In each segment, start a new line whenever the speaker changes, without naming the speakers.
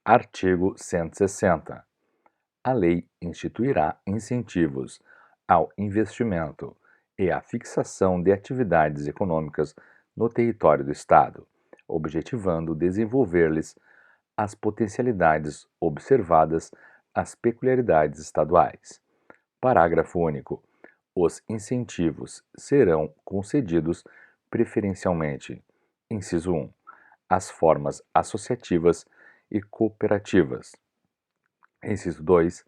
Artigo 160. A lei instituirá incentivos ao investimento e à fixação de atividades econômicas no território do Estado, objetivando desenvolver-lhes as potencialidades observadas as peculiaridades estaduais. Parágrafo único. Os incentivos serão concedidos preferencialmente: inciso 1, às formas associativas e cooperativas; inciso 2,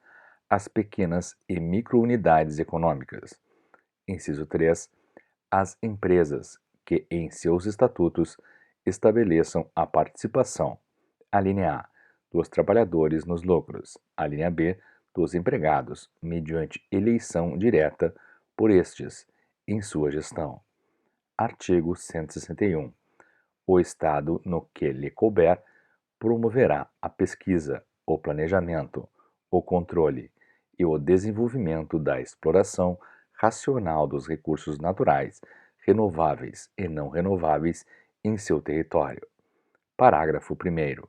às pequenas e microunidades econômicas; inciso 3, às empresas que em seus estatutos estabeleçam a participação: alínea A, dos trabalhadores nos lucros; alínea B, dos empregados, mediante eleição direta por estes, em sua gestão. Artigo 161. O Estado, no que lhe couber, promoverá a pesquisa, o planejamento, o controle e o desenvolvimento da exploração racional dos recursos naturais, renováveis e não renováveis, em seu território. Parágrafo 1º.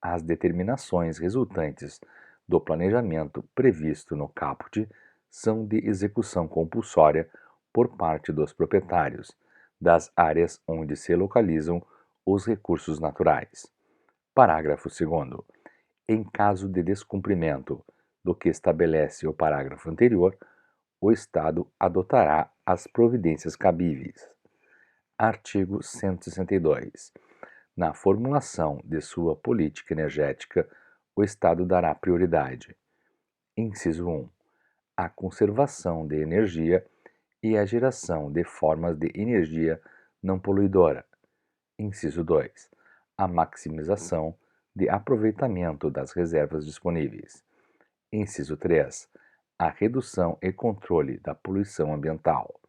As determinações resultantes do planejamento previsto no caput são de execução compulsória por parte dos proprietários das áreas onde se localizam os recursos naturais. Parágrafo 2º. Em caso de descumprimento do que estabelece o parágrafo anterior, o Estado adotará as providências cabíveis. Artigo 162. Na formulação de sua política energética, o Estado dará prioridade: inciso 1, à conservação de energia e à geração de formas de energia não poluidora; inciso 2, à maximização de aproveitamento das reservas disponíveis; inciso 3, à redução e controle da poluição ambiental;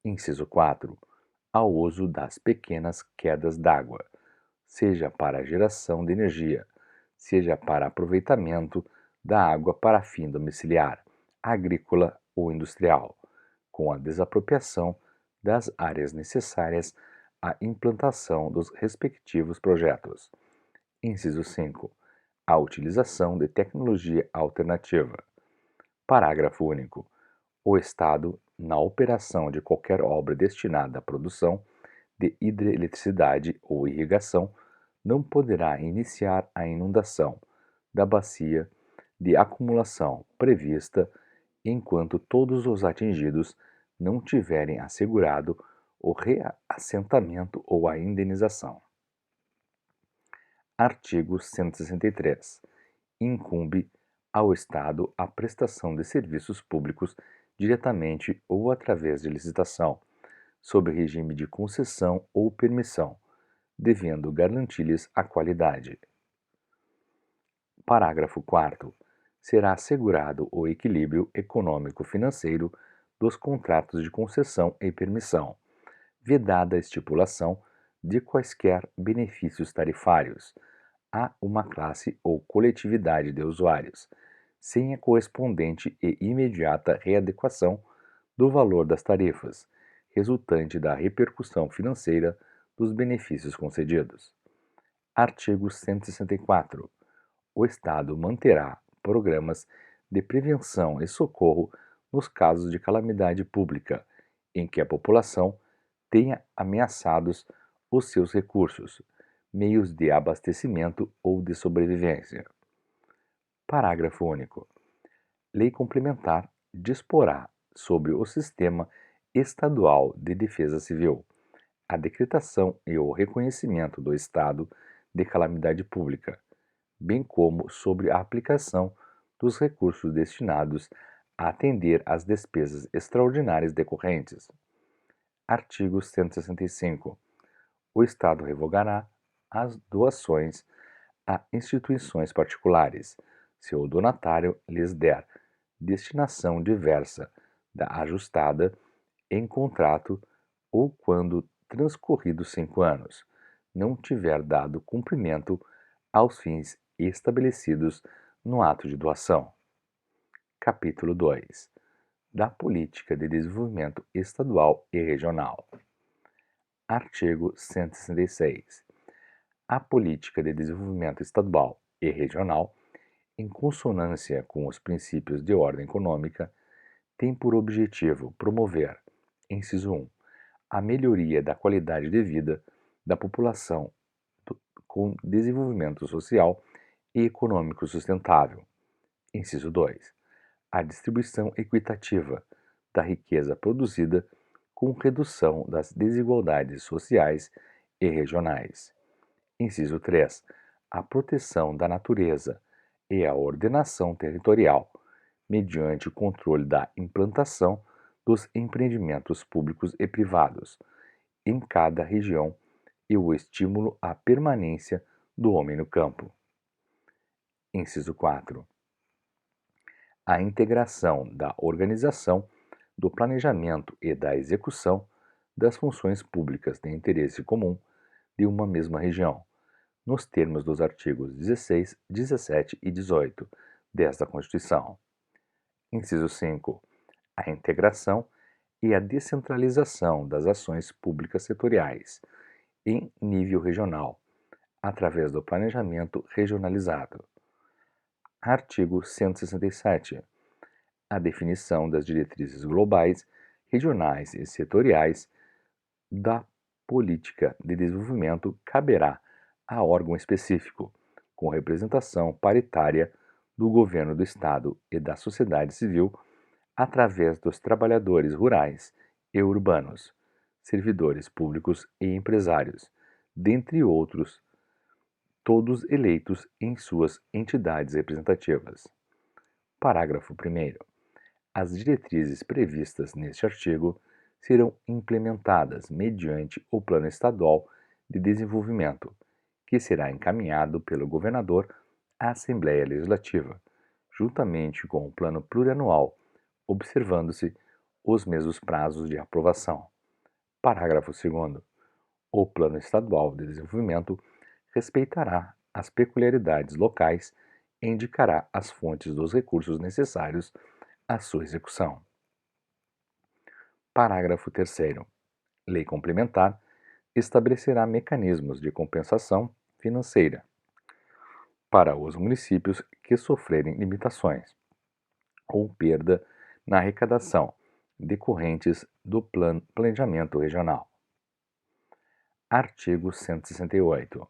inciso 4, ao uso das pequenas quedas d'água, seja para a geração de energia, seja para aproveitamento da água para fim domiciliar, agrícola ou industrial, com a desapropriação das áreas necessárias à implantação dos respectivos projetos. Inciso 5. A utilização de tecnologia alternativa. Parágrafo único. O Estado, na operação de qualquer obra destinada à produção de hidroeletricidade ou irrigação, não poderá iniciar a inundação da bacia de acumulação prevista enquanto todos os atingidos não tiverem assegurado o reassentamento ou a indenização. Artigo 163. Incumbe ao Estado a prestação de serviços públicos diretamente ou através de licitação, sob regime de concessão ou permissão, devendo garantir-lhes a qualidade. Parágrafo 4º. Será assegurado o equilíbrio econômico-financeiro dos contratos de concessão e permissão, vedada a estipulação de quaisquer benefícios tarifários a uma classe ou coletividade de usuários, sem a correspondente e imediata readequação do valor das tarifas, resultante da repercussão financeira dos benefícios concedidos. Artigo 164. O Estado manterá programas de prevenção e socorro nos casos de calamidade pública em que a população tenha ameaçados os seus recursos, meios de abastecimento ou de sobrevivência. Parágrafo único. Lei complementar disporá sobre o Sistema Estadual de Defesa Civil, a decretação e o reconhecimento do estado de calamidade pública, bem como sobre a aplicação dos recursos destinados a atender às despesas extraordinárias decorrentes. Artigo 165. O Estado revogará as doações a instituições particulares, se o donatário lhes der destinação diversa da ajustada em contrato ou quando transcorridos 5 anos, não tiver dado cumprimento aos fins estabelecidos no ato de doação. Capítulo 2. Da Política de Desenvolvimento Estadual e Regional. Artigo 166. A política de desenvolvimento estadual e regional, em consonância com os princípios de ordem econômica, tem por objetivo promover, inciso 1, a melhoria da qualidade de vida da população com desenvolvimento social e econômico sustentável. Inciso 2, a distribuição equitativa da riqueza produzida com redução das desigualdades sociais e regionais. Inciso 3, a proteção da natureza e a ordenação territorial, mediante o controle da implantação dos empreendimentos públicos e privados em cada região e o estímulo à permanência do homem no campo. Inciso 4. A integração da organização, do planejamento e da execução das funções públicas de interesse comum de uma mesma região, nos termos dos artigos 16, 17 e 18 desta Constituição. Inciso 5. A integração e a descentralização das ações públicas setoriais em nível regional, através do planejamento regionalizado. Artigo 167. A definição das diretrizes globais, regionais e setoriais da política de desenvolvimento caberá a órgão específico, com representação paritária do governo do Estado e da sociedade civil, através dos trabalhadores rurais e urbanos, servidores públicos e empresários, dentre outros, todos eleitos em suas entidades representativas. Parágrafo 1º. As diretrizes previstas neste artigo serão implementadas mediante o Plano Estadual de Desenvolvimento, que será encaminhado pelo governador à Assembleia Legislativa, juntamente com o Plano Plurianual, observando-se os mesmos prazos de aprovação. Parágrafo 2º. O Plano Estadual de Desenvolvimento respeitará as peculiaridades locais e indicará as fontes dos recursos necessários à sua execução. Parágrafo 3º. Lei complementar estabelecerá mecanismos de compensação financeira para os municípios que sofrerem limitações ou perda na arrecadação decorrentes do planejamento regional. Artigo 168.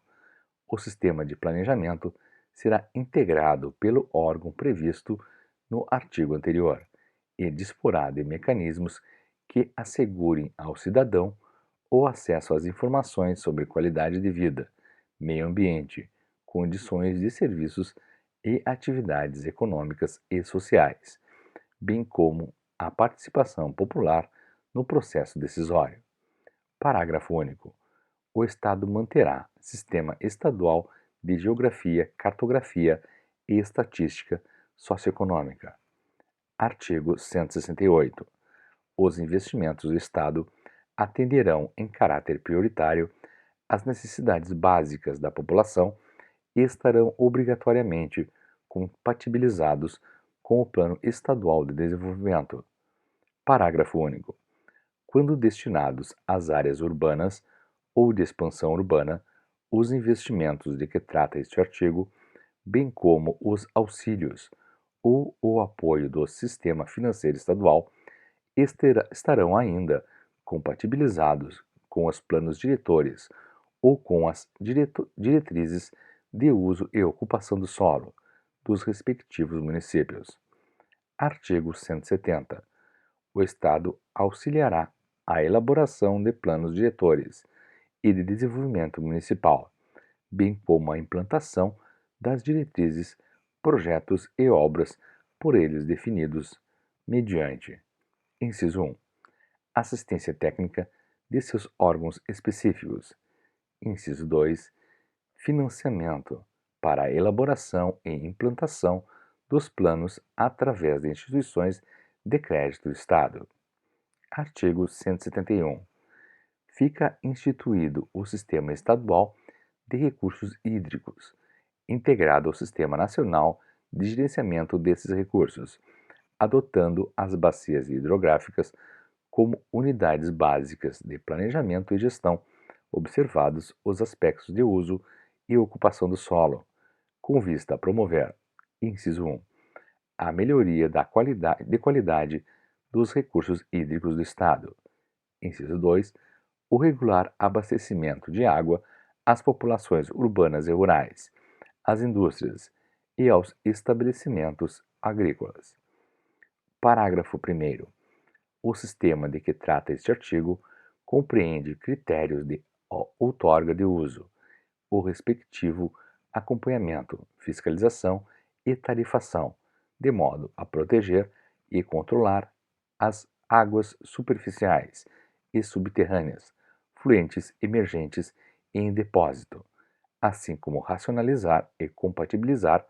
O sistema de planejamento será integrado pelo órgão previsto no artigo anterior e disporá de mecanismos que assegurem ao cidadão o acesso às informações sobre qualidade de vida, meio ambiente, condições de serviços e atividades econômicas e sociais, bem como a participação popular no processo decisório. Parágrafo único. O Estado manterá sistema estadual de geografia, cartografia e estatística socioeconômica. Artigo 168. Os investimentos do Estado atenderão em caráter prioritário às necessidades básicas da população e estarão obrigatoriamente compatibilizados com o Plano Estadual de Desenvolvimento. Parágrafo único. Quando destinados às áreas urbanas ou de expansão urbana, os investimentos de que trata este artigo, bem como os auxílios ou o apoio do sistema financeiro estadual, estarão ainda compatibilizados com os planos diretores ou com as diretrizes de uso e ocupação do solo dos respectivos municípios. Artigo 170. O Estado auxiliará a elaboração de planos diretores e de desenvolvimento municipal, bem como a implantação das diretrizes, projetos e obras por eles definidos, mediante: inciso 1. Assistência técnica de seus órgãos específicos. Inciso 2. Financiamento para a elaboração e implantação dos planos através de instituições de crédito do Estado. Artigo 171. Fica instituído o Sistema Estadual de Recursos Hídricos, integrado ao Sistema Nacional de Gerenciamento desses recursos, adotando as bacias hidrográficas como unidades básicas de planejamento e gestão, observados os aspectos de uso e ocupação do solo, com vista a promover, inciso 1, a melhoria da qualidade dos recursos hídricos do Estado. Inciso 2, o regular abastecimento de água às populações urbanas e rurais, às indústrias e aos estabelecimentos agrícolas. Parágrafo 1º. O sistema de que trata este artigo compreende critérios de outorga de uso, o respectivo acompanhamento, fiscalização e tarifação, de modo a proteger e controlar as águas superficiais e subterrâneas, fluentes, emergentes e em depósito, assim como racionalizar e compatibilizar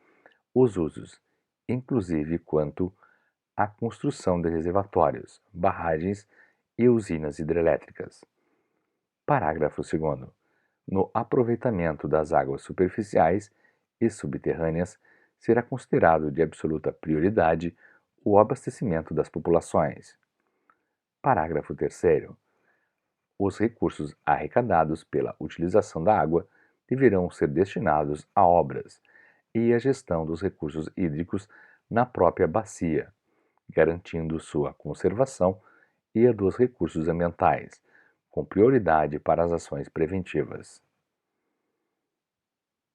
os usos, inclusive quanto à construção de reservatórios, barragens e usinas hidrelétricas. Parágrafo 2º. No aproveitamento das águas superficiais e subterrâneas, será considerado de absoluta prioridade o abastecimento das populações. Parágrafo 3º. Os recursos arrecadados pela utilização da água deverão ser destinados a obras e à gestão dos recursos hídricos na própria bacia, garantindo sua conservação e a dos recursos ambientais, com prioridade para as ações preventivas.